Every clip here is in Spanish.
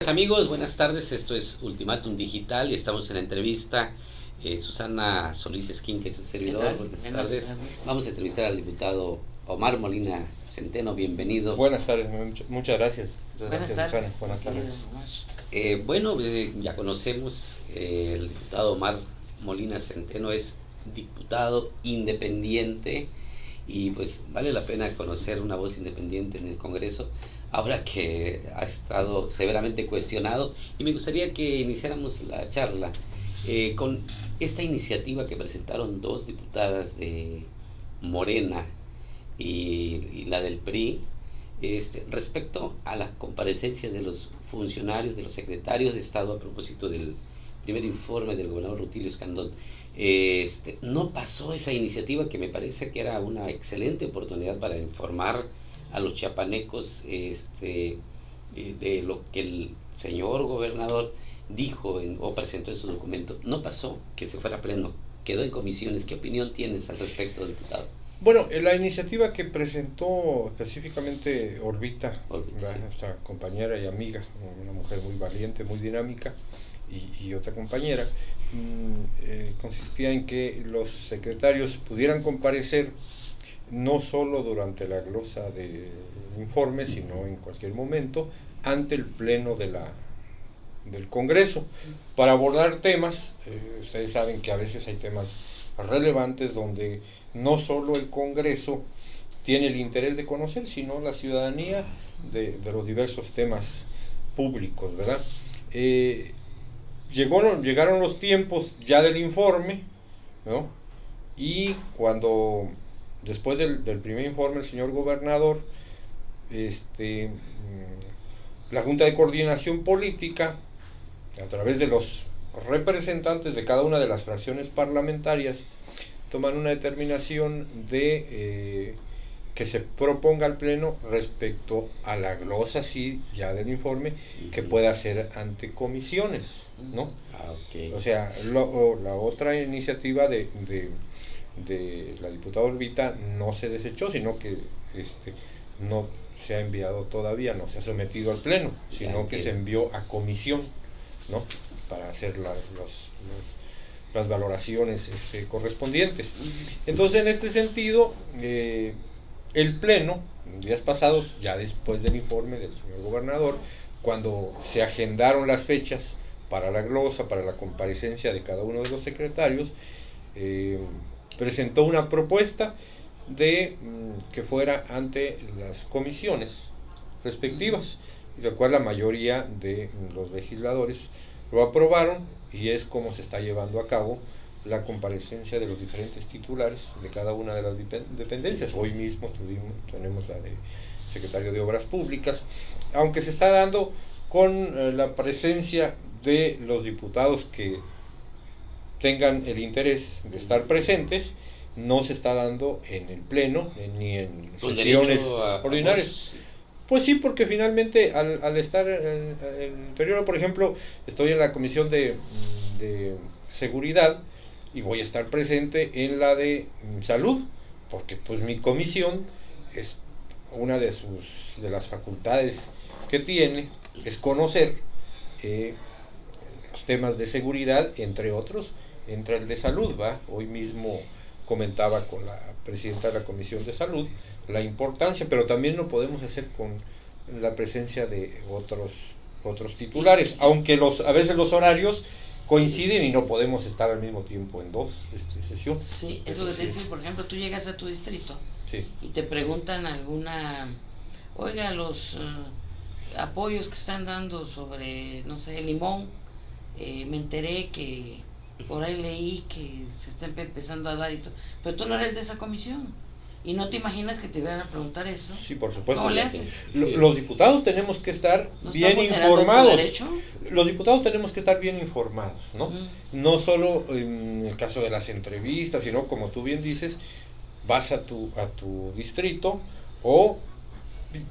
Amigos, buenas tardes. Esto es Ultimátum Digital y estamos en la entrevista. Susana Solís Esquín, que es su servidor. Buenas tardes. Vamos a entrevistar al diputado Omar Molina Centeno. Bienvenido. Buenas tardes, muchas gracias. Buenas tardes. Susana. Buenas tardes. Ya conocemos, el diputado Omar Molina Centeno es diputado independiente y pues vale la pena conocer una voz independiente en el Congreso, ahora que ha estado severamente cuestionado. Y me gustaría que iniciáramos la charla con esta iniciativa que presentaron dos diputadas de Morena y la del PRI, respecto a la comparecencia de los funcionarios, de los secretarios de Estado a propósito del primer informe del gobernador Rutilio Escandón. No pasó esa iniciativa, que me parece que era una excelente oportunidad para informar a los chiapanecos de lo que el señor gobernador dijo o presentó en su documento. No pasó que se fuera a pleno, quedó en comisiones. ¿Qué opinión tienes al respecto, diputado? Bueno, la iniciativa que presentó específicamente Orbita, Sí. Nuestra compañera y amiga, una mujer muy valiente, muy dinámica, y otra compañera, consistía en que los secretarios pudieran comparecer no solo durante la glosa del informe, sino en cualquier momento ante el pleno del Congreso para abordar temas. Ustedes saben que a veces hay temas relevantes donde no solo el Congreso tiene el interés de conocer, sino la ciudadanía de los diversos temas públicos, ¿verdad? Llegaron los tiempos ya del informe, ¿no? Y cuando después del primer informe el señor gobernador, la Junta de Coordinación Política, a través de los representantes de cada una de las fracciones parlamentarias, toman una determinación de que se proponga al Pleno respecto a la glosa, sí, ya del informe, que pueda hacer ante comisiones, ¿no? Okay. O sea, la otra iniciativa de la diputada Orbita no se desechó, sino que no se ha enviado todavía, no se ha sometido al Pleno, sino que se envió a comisión, ¿no? Para hacer las valoraciones correspondientes. Entonces, en este sentido, el Pleno, días pasados, ya después del informe del señor gobernador, cuando se agendaron las fechas para la glosa, para la comparecencia de cada uno de los secretarios, presentó una propuesta de que fuera ante las comisiones respectivas, y la cual la mayoría de los legisladores lo aprobaron, y es como se está llevando a cabo la comparecencia de los diferentes titulares de cada una de las dependencias. Hoy mismo tenemos la de secretario de Obras Públicas, aunque se está dando con la presencia de los diputados que tengan el interés de estar presentes. No se está dando en el Pleno ni en sesiones ordinarias. Pues sí, porque finalmente al estar en el interior, por ejemplo, estoy en la comisión de seguridad y voy a estar presente en la de salud, porque pues mi comisión es una de las facultades que tiene, es conocer los temas de seguridad, entre otros, entra el de salud, ¿va? Hoy mismo comentaba con la presidenta de la Comisión de Salud la importancia, pero también lo podemos hacer con la presencia de otros titulares, aunque a veces los horarios coinciden y no podemos estar al mismo tiempo en dos sesiones. Sí, eso que te dicen, por ejemplo, tú llegas a tu distrito, sí, y te preguntan oiga, los apoyos que están dando sobre, no sé, Limón, me enteré que por ahí leí que se está empezando a dar y todo, pero tú no eres de esa comisión y no te imaginas que te van a preguntar eso. Sí, por supuesto. ¿Cómo le haces? Los diputados tenemos que estar ¿No bien estamos informados. tu derecho? Los diputados tenemos que estar bien informados, ¿no? No solo en el caso de las entrevistas, sino como tú bien dices, vas a tu distrito o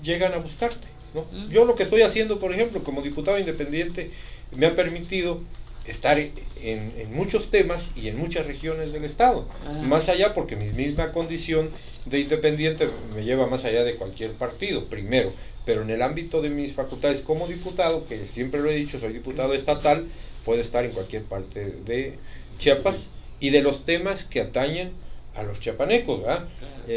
llegan a buscarte, ¿no? Yo lo que estoy haciendo, por ejemplo, como diputado independiente, me ha permitido estar en muchos temas y en muchas regiones del estado, más allá porque mi misma condición de independiente me lleva más allá de cualquier partido, primero, pero en el ámbito de mis facultades como diputado, que siempre lo he dicho, soy diputado estatal, puedo estar en cualquier parte de Chiapas y de los temas que atañen a los chiapanecos, ¿verdad?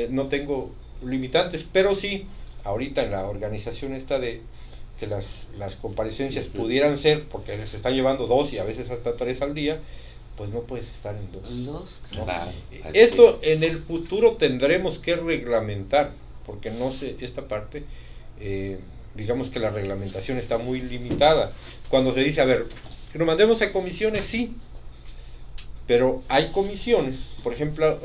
No tengo limitantes, pero sí, ahorita en la organización esta de que las comparecencias pudieran ser, porque se están llevando 2 y a veces hasta 3 al día, pues no puedes estar en 2. ¿En 2? ¿No? Claro, Esto en el futuro tendremos que reglamentar, porque no sé, esta parte, digamos que la reglamentación está muy limitada. Cuando se dice, a ver, que nos mandemos a comisiones, sí, pero hay comisiones, por ejemplo,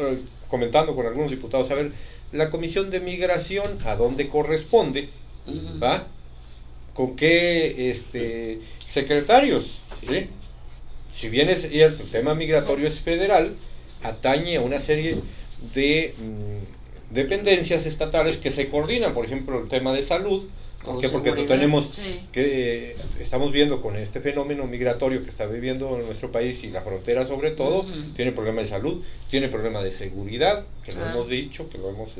comentando con algunos diputados, a ver, la comisión de migración, ¿a dónde corresponde? ¿Va? ¿Con qué secretarios? ¿Sí? Si bien es cierto, el tema migratorio es federal, atañe a una serie de dependencias estatales que se coordinan, por ejemplo, el tema de salud. ¿Por qué? Porque tenemos que estamos viendo con este fenómeno migratorio que está viviendo en nuestro país y la frontera sobre todo, tiene problemas de salud, tiene problemas de seguridad, que lo hemos dicho, que lo hemos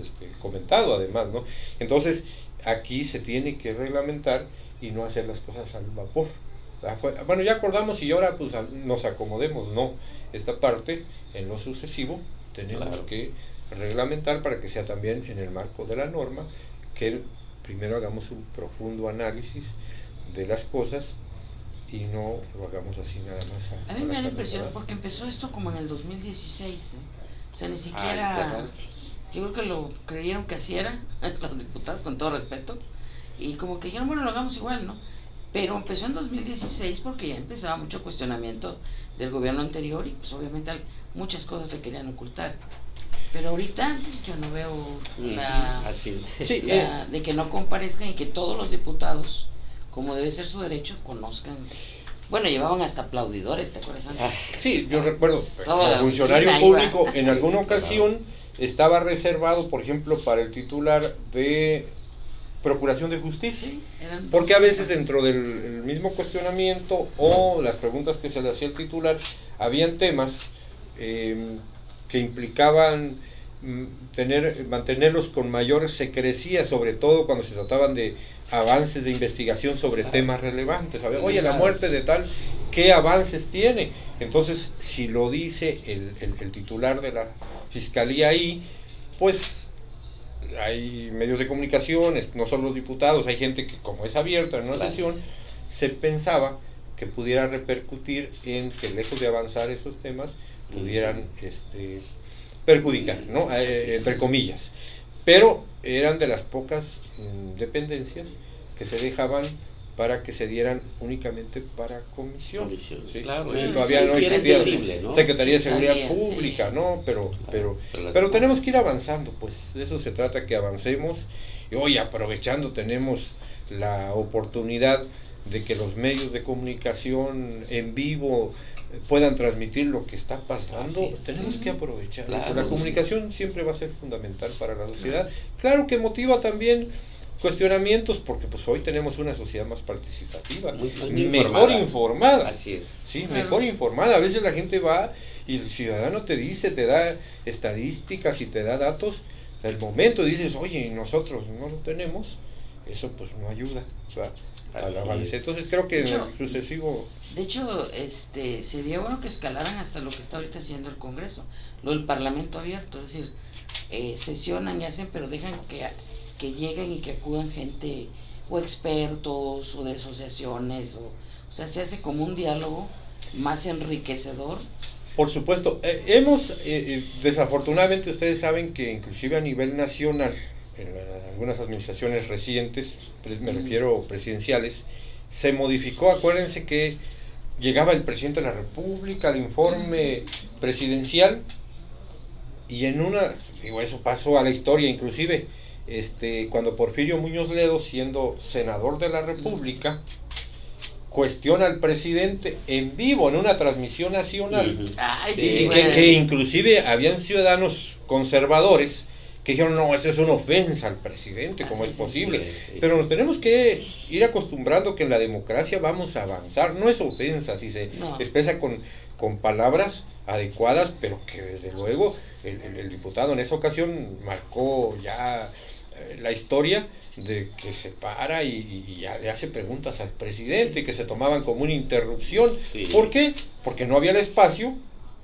comentado además, ¿no? Entonces, aquí se tiene que reglamentar y no hacer las cosas al vapor. Bueno, ya acordamos y ahora pues nos acomodemos, no. Esta parte, en lo sucesivo, tenemos que reglamentar para que sea también en el marco de la norma, que primero hagamos un profundo análisis de las cosas y no lo hagamos así nada más. A mí me da la impresión, porque empezó esto como en el 2016, o sea, ni siquiera, yo creo que lo creyeron que así era, los diputados, con todo respeto, y como que dijeron, bueno, lo hagamos igual, ¿no? Pero empezó en 2016 porque ya empezaba mucho cuestionamiento del gobierno anterior y pues obviamente muchas cosas se querían ocultar. Pero ahorita yo no veo de que no comparezcan y que todos los diputados, como debe ser su derecho, conozcan. Bueno, llevaban hasta aplaudidores, ¿te acuerdas? Sí, yo recuerdo, como funcionario público, en alguna ocasión estaba reservado, por ejemplo, para el titular de Procuración de Justicia, porque a veces dentro del mismo cuestionamiento o las preguntas que se le hacía el titular, habían temas que implicaban mantenerlos con mayor secrecía, sobre todo cuando se trataban de avances de investigación sobre temas relevantes. A ver, oye, la muerte de tal, ¿qué avances tiene? Entonces, si lo dice el titular de la fiscalía ahí, pues hay medios de comunicación, no solo los diputados, hay gente que, como es abierta en una sesión, se pensaba que pudiera repercutir en que, lejos de avanzar esos temas, pudieran perjudicar, ¿no? Entre comillas. Pero eran de las pocas dependencias que se dejaban para que se dieran únicamente para comisión. ¿Sí? Claro, todavía no existía ¿no? Secretaría de Seguridad Pública, ¿no? Pero tenemos que ir avanzando, pues de eso se trata, que avancemos. Y hoy, aprovechando, tenemos la oportunidad de que los medios de comunicación en vivo puedan transmitir lo que está pasando. Tenemos que aprovechar eso. La comunicación siempre va a ser fundamental para la sociedad. Claro que motiva también cuestionamientos, porque pues hoy tenemos una sociedad más participativa, mejor informada. Así es. Sí, mejor informada. A veces la gente va y el ciudadano te dice, te da estadísticas y te da datos del momento, y dices, oye, nosotros no lo tenemos. Eso pues no ayuda, ¿verdad?, al avance. Entonces creo que en el sucesivo... De hecho, sería bueno que escalaran hasta lo que está ahorita haciendo el Congreso, lo del Parlamento abierto, es decir, sesionan y hacen, pero dejan que lleguen y que acudan gente o expertos o de asociaciones, o sea, se hace como un diálogo más enriquecedor. Por supuesto, hemos, desafortunadamente ustedes saben que inclusive a nivel nacional, en algunas administraciones recientes, me refiero presidenciales, se modificó. Acuérdense que llegaba el presidente de la República al informe presidencial y eso pasó a la historia inclusive, cuando Porfirio Muñoz Ledo, siendo senador de la República, cuestiona al presidente en vivo en una transmisión nacional, que inclusive habían ciudadanos conservadores que dijeron, no, eso es una ofensa al presidente, ¿cómo sí, es sí, posible? sí. Pero nos tenemos que ir acostumbrando que en la democracia vamos a avanzar, no es ofensa si se No. expresa con palabras adecuadas, pero que desde luego el diputado en esa ocasión marcó ya la historia de que se para y ya le hace preguntas al presidente, que se tomaban como una interrupción. Sí. ¿Por qué? Porque no había el espacio,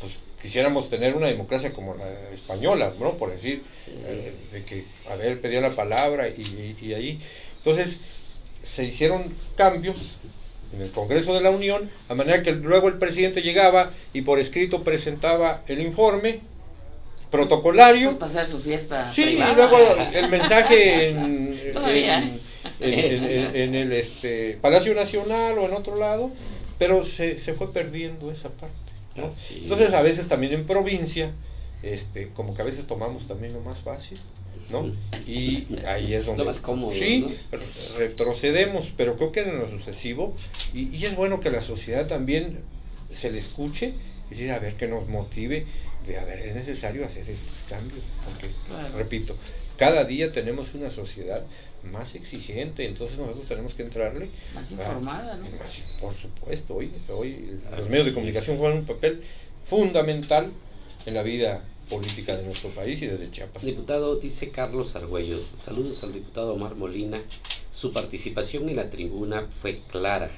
pues quisiéramos tener una democracia como la española, ¿no? Por decir, de que, a ver, pedía la palabra y ahí. Entonces, se hicieron cambios en el Congreso de la Unión, a manera que luego el presidente llegaba y por escrito presentaba el informe protocolario. Pasar su fiesta Sí, privada. y luego el mensaje Todavía. en el Palacio Nacional o en otro lado, pero se fue perdiendo esa parte, ¿no? Así Entonces es. a veces también en provincia, como que a veces tomamos también lo más fácil, ¿no? Y ahí es donde Lo más cómodo, sí, ¿no? retrocedemos, pero creo que en lo sucesivo, y es bueno que la sociedad también se le escuche, y decir, a ver, que nos motive de, a ver, es necesario hacer estos cambios, porque, Claro. repito, cada día tenemos una sociedad más exigente, entonces nosotros tenemos que entrarle Más informada, ¿no? por supuesto, hoy los Así medios de comunicación es. juegan un papel fundamental en la vida política de nuestro país y desde Chiapas. Diputado, dice Carlos Argüello, saludos al diputado Omar Molina, su participación en la tribuna fue clara,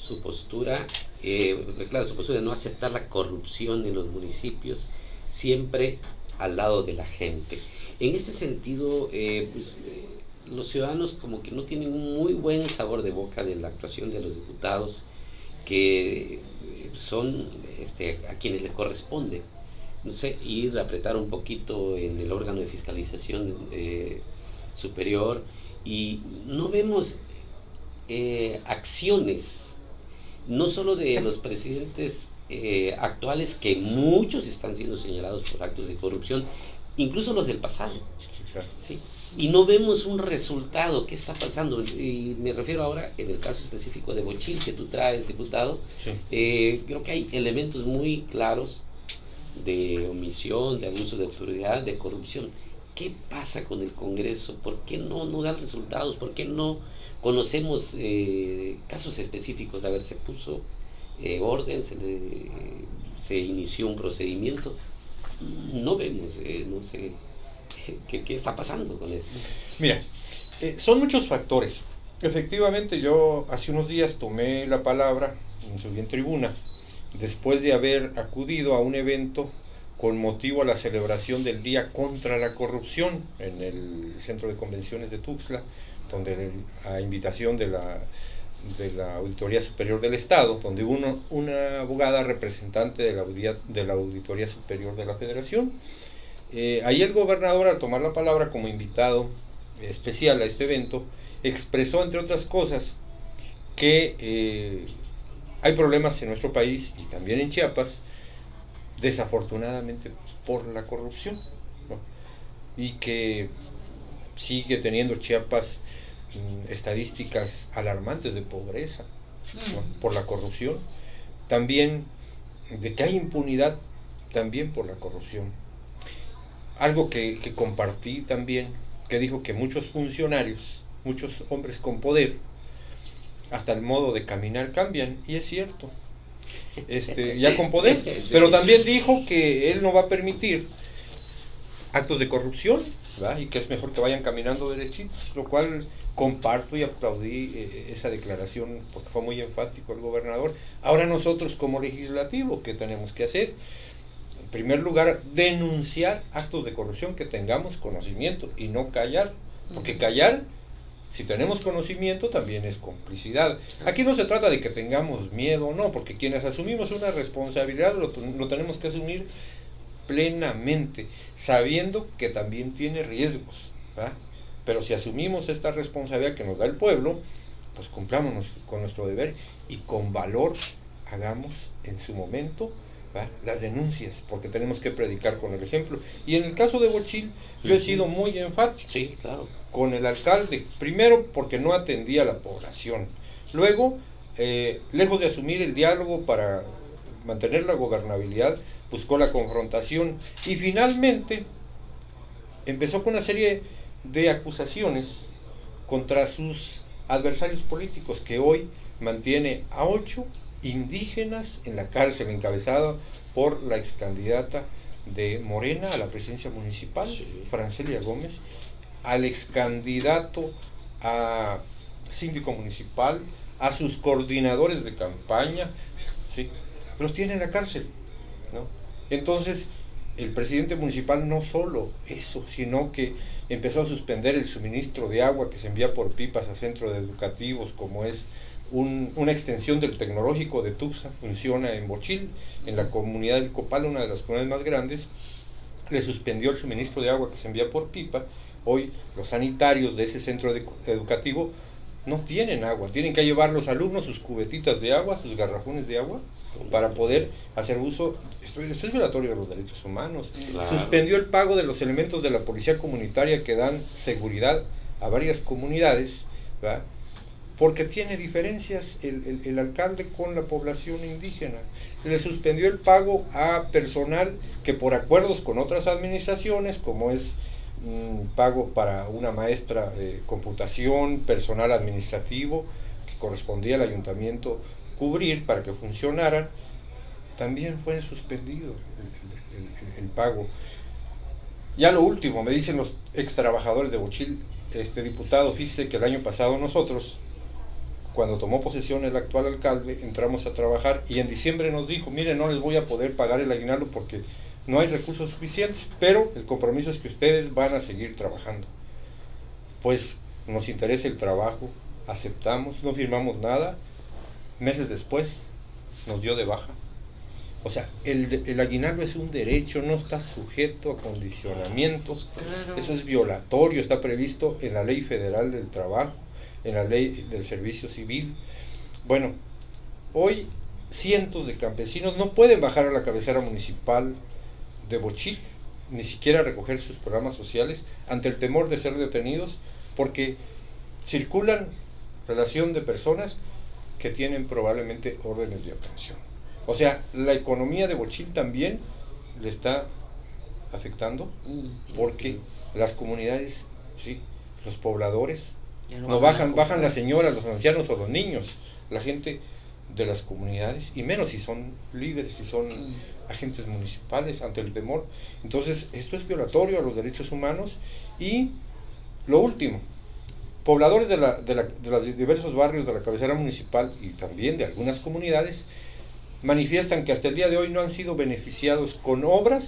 su postura, su postura de no aceptar la corrupción en los municipios, siempre al lado de la gente. En este sentido, los ciudadanos como que no tienen un muy buen sabor de boca de la actuación de los diputados, que son a quienes le corresponde, no sé, ir a apretar un poquito en el órgano de fiscalización superior, y no vemos acciones, no solo de los presidentes actuales, que muchos están siendo señalados por actos de corrupción, incluso los del pasado, ¿sí? Y no vemos un resultado. ¿Qué está pasando? Y me refiero ahora en el caso específico de Bochil que tú traes, diputado. Sí. Creo que hay elementos muy claros de omisión, de abuso de autoridad, de corrupción. ¿Qué pasa con el Congreso? ¿Por qué no dan resultados? ¿Por qué no conocemos casos específicos? A ver, se puso orden, se inició un procedimiento. No vemos, no sé qué está pasando con eso. Mira, son muchos factores. Efectivamente, yo hace unos días tomé la palabra, subí en tribuna, después de haber acudido a un evento con motivo a la celebración del Día contra la Corrupción en el Centro de Convenciones de Tuxtla, donde a invitación de la Auditoría Superior del Estado, donde hubo una abogada representante de la Auditoría Superior de la Federación. Ahí el gobernador, al tomar la palabra como invitado especial a este evento, expresó, entre otras cosas, que hay problemas en nuestro país y también en Chiapas, desafortunadamente por la corrupción, ¿no? Y que sigue teniendo Chiapas estadísticas alarmantes de pobreza, ¿no? Por la corrupción, también de que hay impunidad también por la corrupción. Algo que compartí también, que dijo que muchos funcionarios, muchos hombres con poder, hasta el modo de caminar cambian, y es cierto, ya con poder, pero también dijo que él no va a permitir actos de corrupción, ¿verdad? Y que es mejor que vayan caminando derechitos, lo cual comparto y aplaudí esa declaración, porque fue muy enfático el gobernador. Ahora nosotros como legislativo, ¿qué tenemos que hacer? En primer lugar, denunciar actos de corrupción que tengamos conocimiento y no callar, porque callar, si tenemos conocimiento, también es complicidad. Aquí no se trata de que tengamos miedo o no, porque quienes asumimos una responsabilidad lo tenemos que asumir plenamente, sabiendo que también tiene riesgos, ¿verdad? Pero si asumimos esta responsabilidad que nos da el pueblo, pues cumplámonos con nuestro deber y con valor hagamos en su momento, ¿verdad?, las denuncias, porque tenemos que predicar con el ejemplo. Y en el caso de Bochil, yo he sido muy enfático, sí, claro, con el alcalde, primero porque no atendía a la población, luego, lejos de asumir el diálogo para mantener la gobernabilidad, buscó la confrontación, y finalmente empezó con una serie de acusaciones contra sus adversarios políticos, que hoy mantiene a 8 indígenas en la cárcel, encabezada por la ex candidata de Morena a la presidencia municipal, sí, Francelia Gómez, al ex candidato a síndico municipal, a sus coordinadores de campaña, ¿sí? Los tiene en la cárcel, ¿no? Entonces, el presidente municipal no solo eso, sino que empezó a suspender el suministro de agua que se envía por pipas a centros educativos, como es una extensión del tecnológico de Tuxtla, funciona en Bochil, en la comunidad del Copal, una de las comunidades más grandes. Le suspendió el suministro de agua que se envía por pipa. Hoy los sanitarios de ese centro educativo no tienen agua, tienen que llevar los alumnos sus cubetitas de agua, sus garrafones de agua, para poder hacer uso. Esto es violatorio de los derechos humanos. Claro. Suspendió el pago de los elementos de la policía comunitaria que dan seguridad a varias comunidades, ¿verdad? Porque tiene diferencias el alcalde con la población indígena. Le suspendió el pago a personal que por acuerdos con otras administraciones, como es pago para una maestra de computación, personal administrativo, que correspondía al ayuntamiento cubrir para que funcionaran, también fue suspendido el pago. Ya lo último, me dicen los ex trabajadores de Bochil, diputado, fíjese que el año pasado nosotros, cuando tomó posesión el actual alcalde, entramos a trabajar y en diciembre nos dijo, mire, no les voy a poder pagar el aguinaldo porque no hay recursos suficientes, pero el compromiso es que ustedes van a seguir trabajando. Pues nos interesa el trabajo, aceptamos, no firmamos nada, meses después nos dio de baja. O sea, el aguinaldo es un derecho, no está sujeto a condicionamientos, claro. Eso es violatorio, está previsto en la Ley Federal del Trabajo, en la Ley del Servicio Civil. Bueno, hoy cientos de campesinos no pueden bajar a la cabecera municipal de Bochil, ni siquiera recoger sus programas sociales, ante el temor de ser detenidos, porque circulan relación de personas que tienen probablemente órdenes de aprehensión. O sea, la economía de Bochil también le está afectando, porque las comunidades, sí, los pobladores, no bajan las señoras, los ancianos o los niños, la gente de las comunidades, y menos si son líderes, si son agentes municipales, ante el temor. Entonces, esto es violatorio a los derechos humanos. Y lo último, pobladores de los diversos barrios de la cabecera municipal y también de algunas comunidades manifiestan que hasta el día de hoy no han sido beneficiados con obras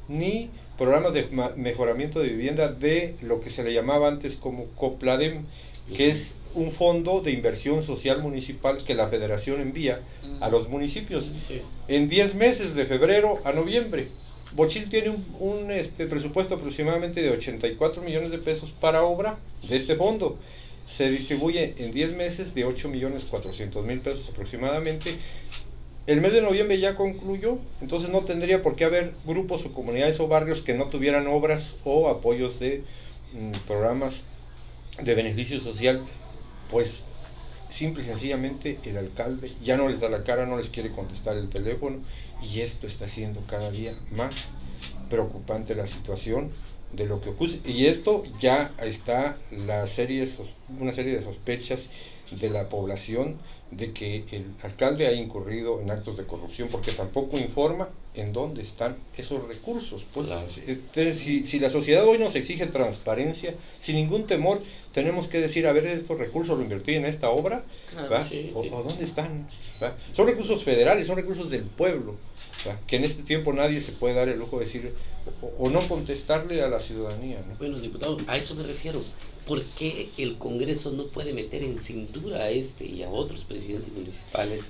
ni programas de mejoramiento de vivienda de lo que se le llamaba antes como COPLADEM, que es un fondo de inversión social municipal que la federación envía a los municipios. Sí. En 10 meses, de febrero a noviembre, Bochil tiene un presupuesto aproximadamente de 84 millones de pesos para obra de este fondo. Se distribuye en 10 meses de 8.400.000 pesos aproximadamente. El mes de noviembre ya concluyó, entonces no tendría por qué haber grupos o comunidades o barrios que no tuvieran obras o apoyos de programas de beneficio social. Pues simple y sencillamente el alcalde ya no les da la cara, no les quiere contestar el teléfono, y esto está haciendo cada día más preocupante la situación de lo que ocurre. Y esto ya está una serie de sospechas de la población de que el alcalde ha incurrido en actos de corrupción, porque tampoco informa en dónde están esos recursos. Pues, claro. Si la sociedad hoy nos exige transparencia, sin ningún temor, tenemos que decir, a ver, estos recursos los invertí en esta obra, claro, sí, o dónde están, ¿verdad? Son recursos federales, son recursos del pueblo, ¿verdad? Que en este tiempo nadie se puede dar el lujo de decir o no contestarle a la ciudadanía, ¿no? Bueno, diputado, a eso me refiero. ¿Por qué el Congreso no puede meter en cintura a este y a otros presidentes municipales?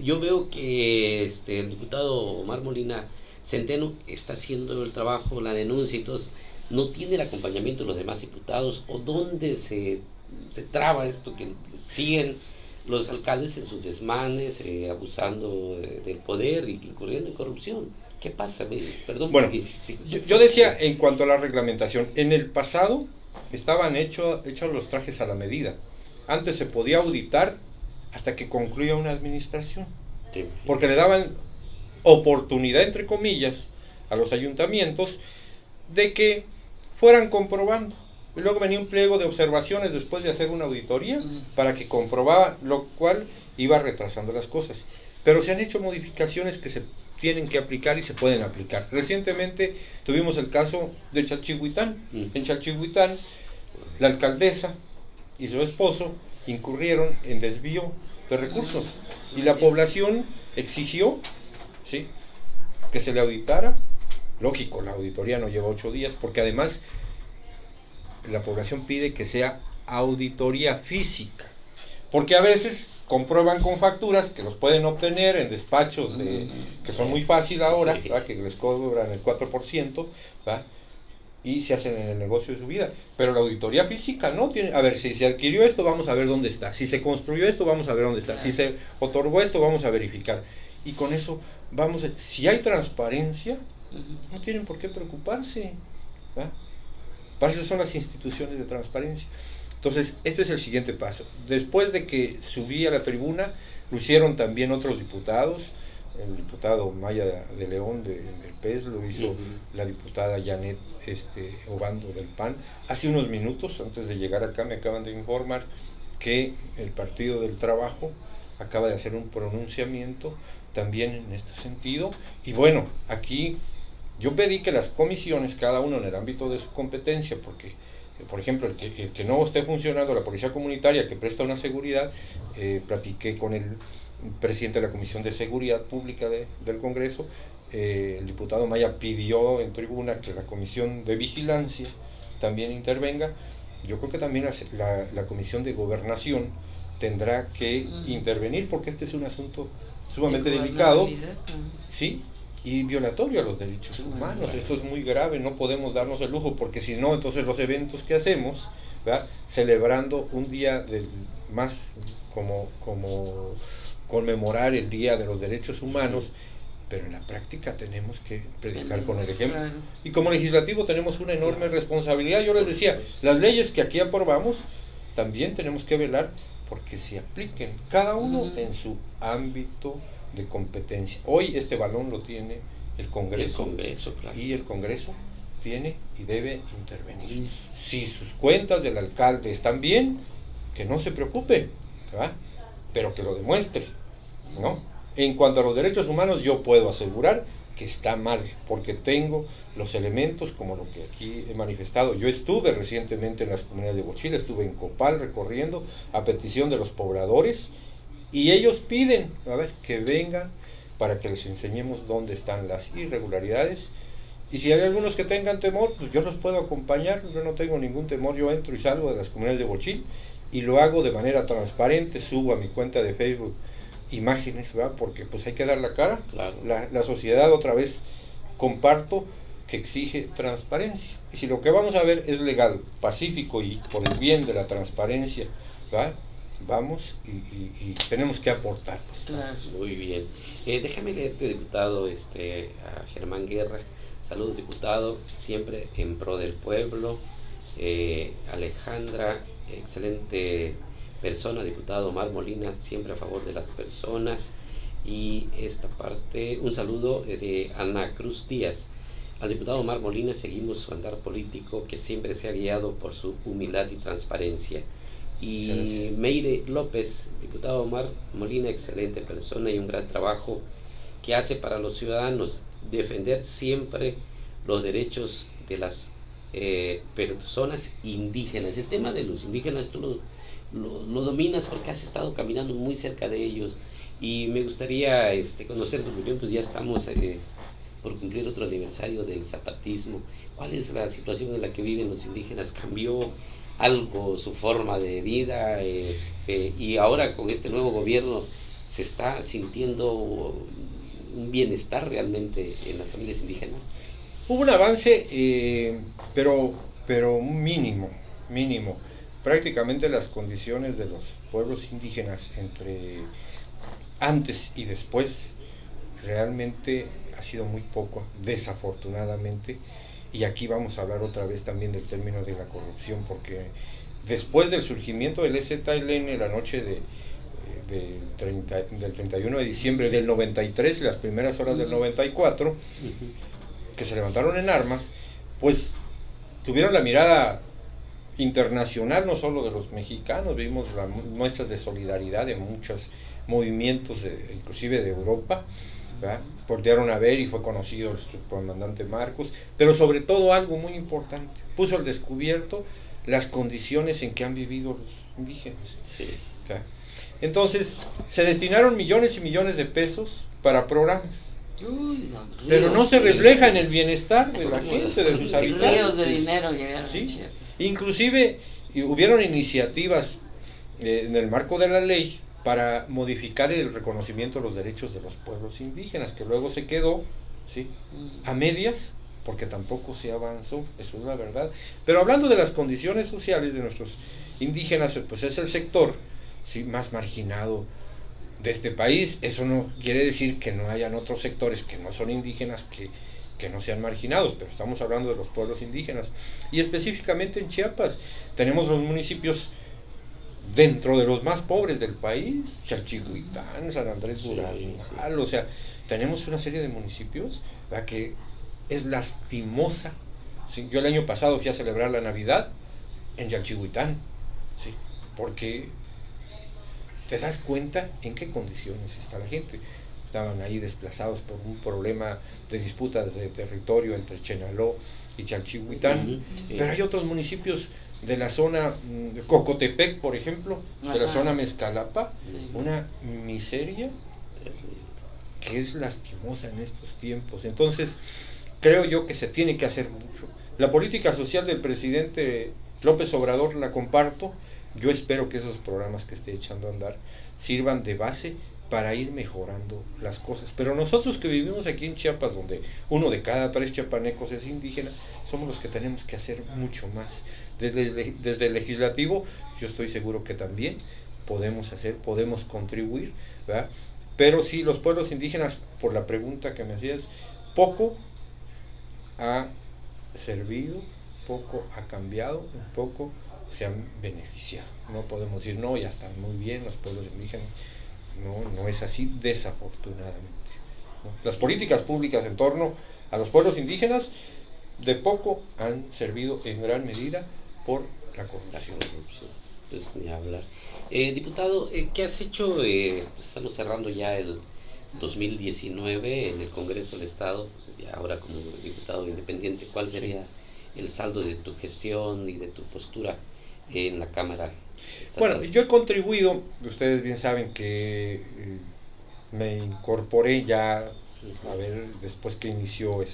Yo veo que el diputado Omar Molina Centeno está haciendo el trabajo, la denuncia y todo eso. No tiene el acompañamiento de los demás diputados, o dónde se traba esto, que siguen los alcaldes en sus desmanes, abusando del poder y incurriendo en corrupción. ¿Qué pasa? Perdón. Bueno, yo decía en cuanto a la reglamentación, en el pasado estaban hechos los trajes a la medida. Antes se podía auditar hasta que concluía una administración, sí, porque le daban oportunidad, entre comillas, a los ayuntamientos de que fueran comprobando. Y luego venía un pliego de observaciones después de hacer una auditoría para que comprobaba, lo cual iba retrasando las cosas. Pero se han hecho modificaciones que se tienen que aplicar y se pueden aplicar. Recientemente tuvimos el caso de Chalchihuitán. En Chalchihuitán, la alcaldesa y su esposo incurrieron en desvío de recursos y la población exigió, ¿sí?, que se le auditara. Lógico, la auditoría no lleva 8 días, porque además la población pide que sea auditoría física, porque a veces comprueban con facturas que los pueden obtener en despachos que son muy fáciles ahora, sí, que les cobran el 4%, ¿verdad?, y se hacen en el negocio de su vida. Pero la auditoría física no tiene, a ver, si se adquirió esto, vamos a ver dónde está, si se construyó esto, vamos a ver dónde está, si se otorgó esto, vamos a verificar, y con eso vamos si hay transparencia, no tienen por qué preocuparse, ¿verdad? Para eso son las instituciones de transparencia. Entonces, este es el siguiente paso. Después de que subí a la tribuna, lo hicieron también otros diputados. El diputado Maya de León del PES, lo hizo la diputada Janet Obando del PAN. Hace unos minutos, antes de llegar acá, me acaban de informar que el Partido del Trabajo acaba de hacer un pronunciamiento también en este sentido. Y bueno, aquí yo pedí que las comisiones, cada uno en el ámbito de su competencia, porque, por ejemplo, el que no esté funcionando, la policía comunitaria que presta una seguridad, platiqué con el presidente de la Comisión de Seguridad Pública del Congreso, el diputado Maya pidió en tribuna que la Comisión de Vigilancia también intervenga. Yo creo que también la Comisión de Gobernación tendrá que intervenir, porque este es un asunto sumamente delicado, ¿sí?, y violatorio a los derechos humanos. Esto es muy grave, no podemos darnos el lujo, porque si no, entonces los eventos que hacemos, ¿verdad?, celebrando un día más como conmemorar el Día de los Derechos Humanos, pero en la práctica tenemos que predicar con el ejemplo. Y como legislativo tenemos una enorme responsabilidad. Yo les decía, las leyes que aquí aprobamos, también tenemos que velar porque se apliquen, cada uno en su ámbito de competencia. Hoy este balón lo tiene el Congreso, claro, y el Congreso tiene y debe intervenir. Si sus cuentas del alcalde están bien, que no se preocupe, ¿verdad?, pero que lo demuestre, ¿no? En cuanto a los derechos humanos, yo puedo asegurar que está mal, porque tengo los elementos como lo que aquí he manifestado. Yo estuve recientemente en las comunidades de Bochil, estuve en Copal recorriendo a petición de los pobladores, y ellos piden, a ver, que vengan para que les enseñemos dónde están las irregularidades. Y si hay algunos que tengan temor, pues yo los puedo acompañar. Yo no tengo ningún temor, yo entro y salgo de las comunidades de Bochil y lo hago de manera transparente, subo a mi cuenta de Facebook imágenes, ¿verdad?, porque pues hay que dar la cara. Claro. La sociedad, otra vez comparto, que exige transparencia, y si lo que vamos a ver es legal, pacífico y por el bien de la transparencia, ¿verdad?, vamos y tenemos que aportar. Claro. Muy bien. Déjame leerte, diputado, a Germán Guerra. Saludos, diputado, siempre en pro del pueblo. Alejandra, excelente persona. Diputado Omar Molina, siempre a favor de las personas. Y esta parte, un saludo de Ana Cruz Díaz. Al diputado Omar Molina, seguimos su andar político, que siempre se ha guiado por su humildad y transparencia. Y Meire López, diputado Omar Molina, excelente persona y un gran trabajo que hace para los ciudadanos, defender siempre los derechos de las personas indígenas. El tema de los indígenas tú lo dominas porque has estado caminando muy cerca de ellos, y me gustaría conocer tu opinión. Pues ya estamos por cumplir otro aniversario del zapatismo. ¿Cuál es la situación en la que viven los indígenas? ¿Cambió algo su forma de vida? Y ahora con este nuevo gobierno se está sintiendo un bienestar realmente en las familias indígenas. Hubo un avance, pero un mínimo. Prácticamente las condiciones de los pueblos indígenas entre antes y después realmente ha sido muy poco, desafortunadamente. Y aquí vamos a hablar otra vez también del término de la corrupción, porque después del surgimiento del EZLN, la noche del 31 de diciembre del 93, las primeras horas del 94, que se levantaron en armas, pues tuvieron la mirada internacional, no solo de los mexicanos, vimos muestras de solidaridad de muchos movimientos, inclusive de Europa, ¿verdad? Voltearon a ver y fue conocido el subcomandante Marcos, pero sobre todo algo muy importante, puso al descubierto las condiciones en que han vivido los indígenas. Sí. ¿Verdad? Entonces, se destinaron millones y millones de pesos para programas, pero no se refleja en el bienestar de la gente, de sus habitantes. Ríos de dinero llegaron. ¿Sí? Inclusive hubieron iniciativas en el marco de la ley para modificar el reconocimiento de los derechos de los pueblos indígenas, que luego se quedó, ¿sí?, a medias, porque tampoco se avanzó, eso es la verdad. Pero hablando de las condiciones sociales de nuestros indígenas, pues es el sector, ¿sí?, más marginado de este país. Eso no quiere decir que no hayan otros sectores que no son indígenas que no sean marginados, pero estamos hablando de los pueblos indígenas. Y específicamente en Chiapas tenemos los municipios dentro de los más pobres del país, Chalchihuitán, San Andrés Durangal, o sea, tenemos una serie de municipios, ¿verdad?, que es lastimosa. ¿Sí? Yo el año pasado fui a celebrar la Navidad en Chalchihuitán, ¿sí?, porque te das cuenta en qué condiciones está la gente. Estaban ahí desplazados por un problema de disputa de territorio entre Chenaló y Chalchihuitán, pero hay otros municipios de la zona de Cocotepec, por ejemplo, de la zona Mezcalapa, una miseria que es lastimosa en estos tiempos. Entonces, creo yo que se tiene que hacer mucho. La política social del presidente López Obrador la comparto. Yo espero que esos programas que esté echando a andar sirvan de base para ir mejorando las cosas. Pero nosotros que vivimos aquí en Chiapas, donde 1 de cada 3 chiapanecos es indígena, somos los que tenemos que hacer mucho más. Desde el legislativo, yo estoy seguro que también podemos contribuir, ¿verdad? Pero sí, los pueblos indígenas, por la pregunta que me hacías, poco ha servido, poco ha cambiado, un poco se han beneficiado. No podemos decir, no, ya están muy bien los pueblos indígenas. No es así, desafortunadamente, ¿no? Las políticas públicas en torno a los pueblos indígenas de poco han servido en gran medida por la corrupción. Pues ni hablar. Diputado, ¿qué has hecho? Estamos cerrando ya el 2019 en el Congreso del Estado, pues ya ahora como diputado independiente, ¿cuál sería el saldo de tu gestión y de tu postura en la Cámara estatal? Bueno, yo he contribuido, ustedes bien saben que me incorporé ya, a ver, después que inició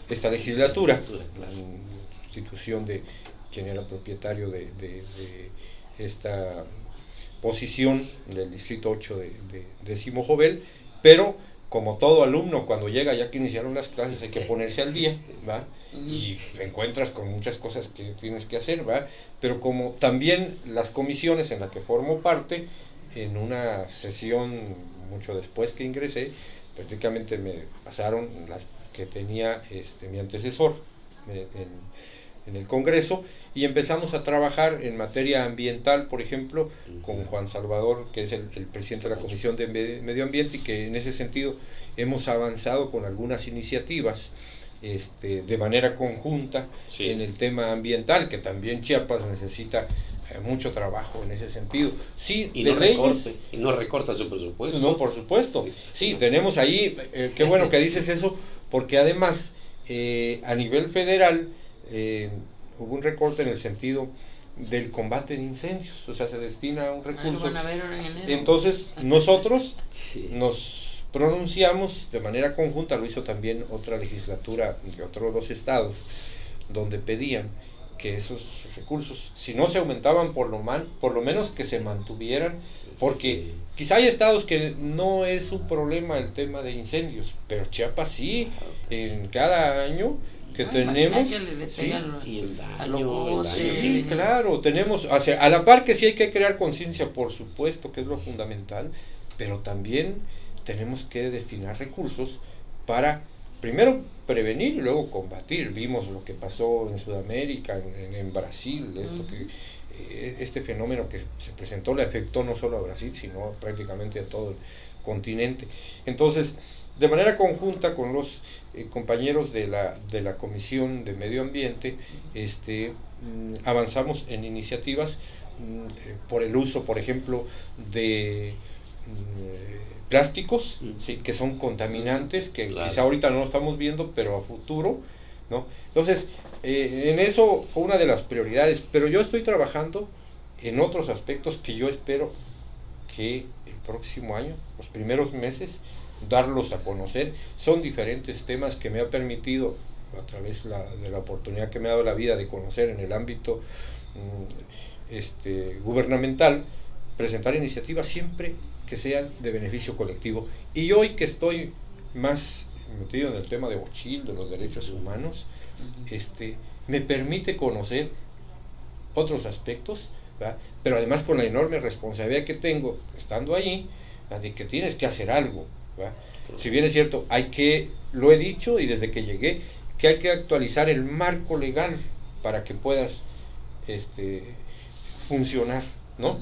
esta legislatura, claro, en sustitución de quien era propietario de esta posición del Distrito 8 de Simo Jovel, pero como todo alumno, cuando llega ya que iniciaron las clases hay que ponerse al día, ¿va? Y te encuentras con muchas cosas que tienes que hacer, ¿va? Pero como también las comisiones en las que formo parte, en una sesión mucho después que ingresé, prácticamente me pasaron las que tenía mi antecesor en el Congreso, y empezamos a trabajar en materia ambiental, por ejemplo, con Juan Salvador, que es el presidente de la Comisión de Medio Ambiente, y que en ese sentido hemos avanzado con algunas iniciativas de manera conjunta, sí, en el tema ambiental, que también Chiapas necesita mucho trabajo en ese sentido. Sí, y no recorta su presupuesto. No, por supuesto. Sí, tenemos ahí, qué bueno que dices eso, porque además a nivel federal hubo un recorte en el sentido del combate de incendios, o sea, se destina un recurso. Entonces, nosotros nos pronunciamos de manera conjunta, lo hizo también otra legislatura de otros 2 estados, donde pedían que esos recursos, si no se aumentaban, por lo menos que se mantuvieran, porque quizá hay estados que no es un problema el tema de incendios, pero Chiapas sí, en cada año que tenemos, sí, y el daño, sí, claro, tenemos, o sea, a la par que sí hay que crear conciencia, por supuesto, que es lo fundamental, pero también tenemos que destinar recursos para primero prevenir y luego combatir. Vimos lo que pasó en Sudamérica, en Brasil, este fenómeno que se presentó le afectó no solo a Brasil, sino prácticamente a todo el continente. Entonces, de manera conjunta con los compañeros de la Comisión de Medio Ambiente, avanzamos en iniciativas por el uso, por ejemplo, de plásticos, ¿sí?, que son contaminantes, que claro, quizá ahorita no lo estamos viendo, pero a futuro, ¿no? Entonces, en eso fue una de las prioridades, pero yo estoy trabajando en otros aspectos que yo espero que el próximo año, los primeros meses, darlos a conocer. Son diferentes temas que me ha permitido, a través de la oportunidad que me ha dado la vida de conocer en el ámbito gubernamental, presentar iniciativas siempre que sean de beneficio colectivo. Y hoy que estoy más metido en el tema de Bochil, de los derechos humanos, me permite conocer otros aspectos, ¿verdad? Pero además con la enorme responsabilidad que tengo estando allí, de que tienes que hacer algo, ¿verdad? Si bien es cierto, lo he dicho y desde que llegué, que hay que actualizar el marco legal para que puedas funcionar, ¿no?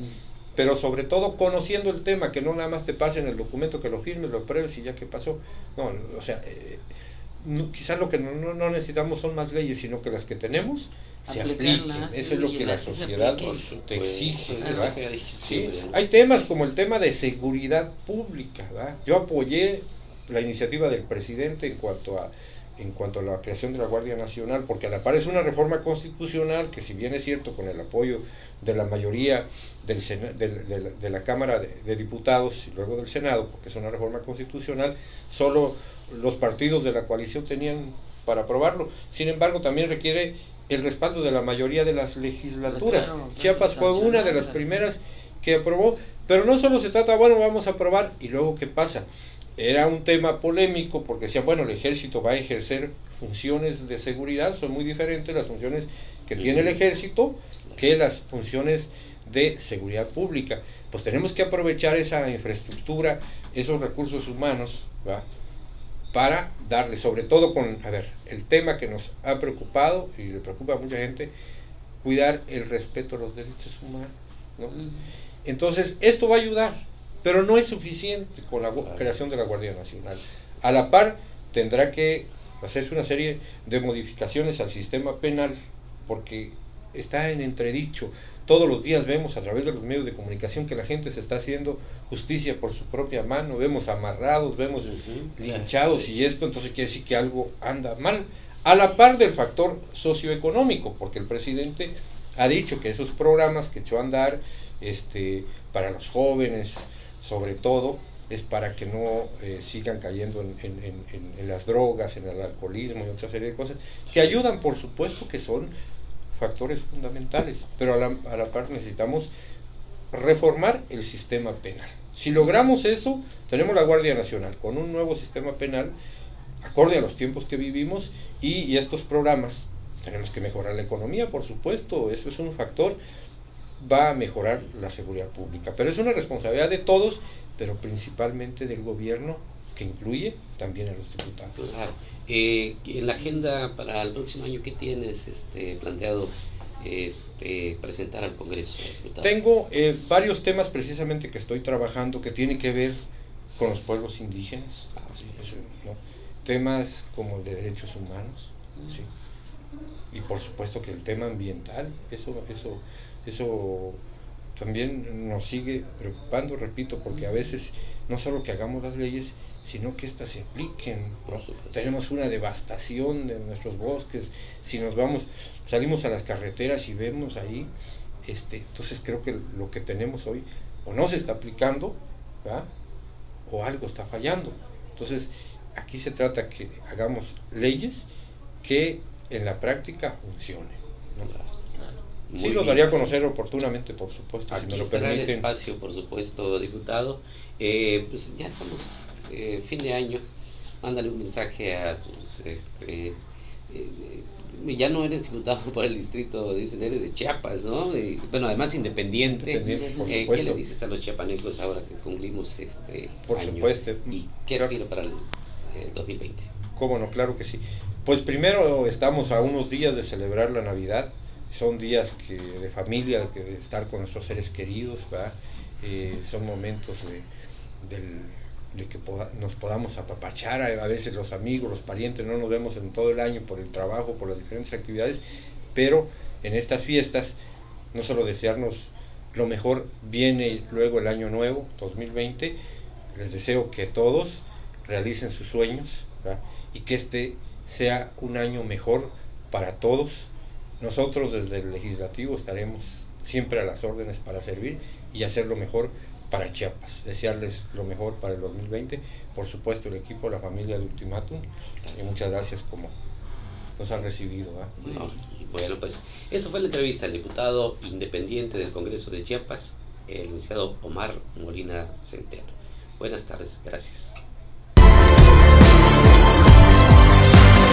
Pero sobre todo conociendo el tema, que no nada más te pasen el documento, que lo firmes, lo apruebes y ya que pasó. No, o sea, quizás lo que no necesitamos son más leyes, sino que las que tenemos se apliquen. Eso es lo que la sociedad te exige, ¿verdad? Sí. Hay temas como el tema de seguridad pública, ¿verdad? Yo apoyé la iniciativa del presidente en cuanto a la creación de la Guardia Nacional, porque a la par es una reforma constitucional que, si bien es cierto, con el apoyo de la mayoría de la Cámara de Diputados y luego del Senado, porque es una reforma constitucional, solo los partidos de la coalición tenían para aprobarlo. Sin embargo, también requiere el respaldo de la mayoría de las legislaturas. Claro, Chiapas fue una de las primeras que aprobó, pero no solo se trata, bueno, vamos a aprobar, y luego ¿qué pasa? Era un tema polémico porque decía, bueno, el ejército va a ejercer funciones de seguridad, son muy diferentes las funciones que tiene el ejército que las funciones de seguridad pública. Pues tenemos que aprovechar esa infraestructura, esos recursos humanos, ¿va?, para darle, sobre todo con, el tema que nos ha preocupado y le preocupa a mucha gente, cuidar el respeto a los derechos humanos, ¿no? Entonces, esto va a ayudar, pero no es suficiente con la creación de la Guardia Nacional. A la par, tendrá que hacerse una serie de modificaciones al sistema penal, porque está en entredicho. Todos los días vemos a través de los medios de comunicación que la gente se está haciendo justicia por su propia mano, vemos amarrados, vemos linchados y esto, entonces quiere decir que algo anda mal. A la par del factor socioeconómico, porque el presidente ha dicho que esos programas que echó a andar para los jóvenes, sobre todo, es para que no sigan cayendo en las drogas, en el alcoholismo y otra serie de cosas, que ayudan, por supuesto, que son factores fundamentales, pero a la par necesitamos reformar el sistema penal. Si logramos eso, tenemos la Guardia Nacional con un nuevo sistema penal acorde a los tiempos que vivimos y estos programas. Tenemos que mejorar la economía, por supuesto, eso es un factor, va a mejorar la seguridad pública, pero es una responsabilidad de todos, pero principalmente del gobierno, que incluye también a los diputados. Claro. En la agenda para el próximo año, ¿qué tienes planteado presentar al Congreso, diputado? Tengo varios temas precisamente que estoy trabajando que tienen que ver con los pueblos indígenas, ¿no? Temas como el de derechos humanos, ¿sí? Y por supuesto que el tema ambiental, eso también nos sigue preocupando, repito, porque a veces no solo que hagamos las leyes, sino que éstas se apliquen, ¿no? Tenemos una devastación de nuestros bosques, si salimos a las carreteras y vemos ahí, entonces creo que lo que tenemos hoy o no se está aplicando, ¿verdad?, o algo está fallando. Entonces aquí se trata que hagamos leyes que en la práctica funcionen, ¿no? Sí, lo daría a conocer oportunamente, por supuesto, aquí si me lo estará permiten. El espacio, por supuesto, diputado. Pues ya estamos fin de año. Mándale un mensaje a tus ya no eres diputado por el distrito, dicen, eres de Chiapas, ¿no? Bueno, además independiente. ¿Qué le dices a los chiapanecos ahora que cumplimos por año? Supuesto. ¿Y qué aspira para el 2020? Cómo no, claro que sí. Pues primero estamos a unos días de celebrar la Navidad. Son días de familia, de estar con nuestros seres queridos, ¿verdad? Son momentos de que nos podamos apapachar. A veces los amigos, los parientes no nos vemos en todo el año por el trabajo, por las diferentes actividades, pero en estas fiestas no solo desearnos lo mejor, viene luego el año nuevo 2020. Les deseo que todos realicen sus sueños, ¿verdad? Y que este sea un año mejor para todos. Nosotros desde el legislativo estaremos siempre a las órdenes para servir y hacer lo mejor para Chiapas. Desearles lo mejor para el 2020. Por supuesto, el equipo, la familia de Ultimátum, y muchas gracias como nos han recibido. No, bueno, pues eso fue la entrevista al diputado independiente del Congreso de Chiapas, el licenciado Omar Molina Centeno. Buenas tardes, gracias.